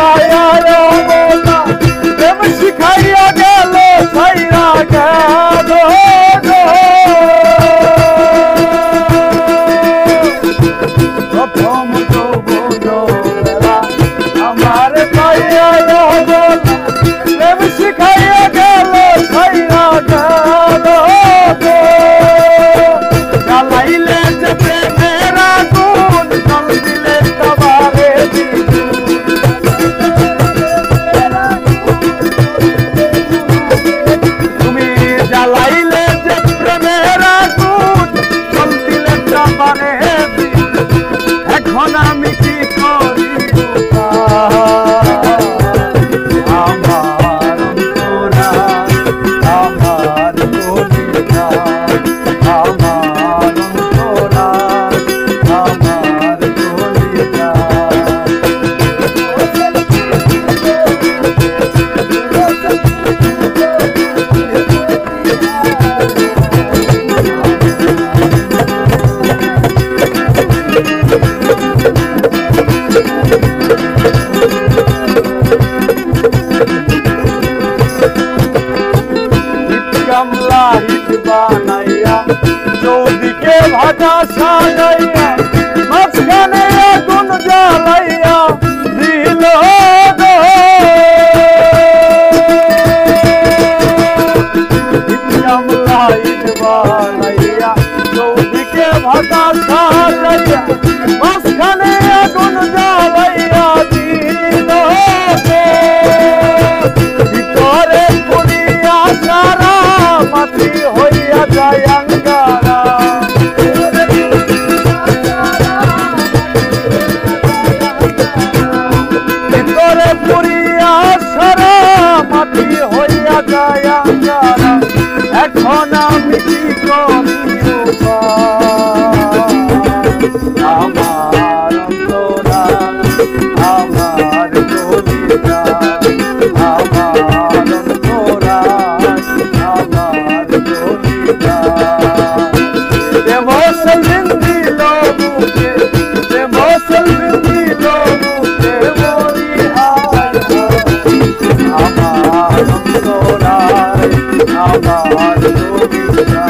মায়া মমতা প্রেম শিখাইয়া গেল ছাইরা গেল প্রথম যৌবনবেলা আমার পাইয়া মমতা প্রেম শিখাইয়া গেল ছাইরা গেল জ্বালাইলে যে প্রেমের আগুন জল দিলে তবারে তুমি জ্বালাইলে যে প্রেমের আগুন জল দিলে তবারে এখন আমি কি করি আমার অন্তরা আমার কলিজা আমার অন্তরা আমার কলিজা গামলা হিট বানাইয়া চৌদিকে ভাজা সাজাইয়া মাঝখানে আগুন জ্বালাইয়া দিল গামলা হিট বানাইয়া চৌদিকে ভাজা সাজাইয়া মাঝখানে আগুন জ্বালাইয়া দিল ভিতরে পুরিয়া সারা মাটি হইয়া যায় আঙ্গারা ভিতরে পুরিয়া সারা মাটি হইয়া যায় আঙ্গারা এখন আমি কি করি আমার অন্তরা আমার কলিজা আমার অন্তরা আমার কলিজা মৌসল বিন্দি লোকে মৌসল বিন্দি লোকে মরি আমার অন্তরা আমার কলিজা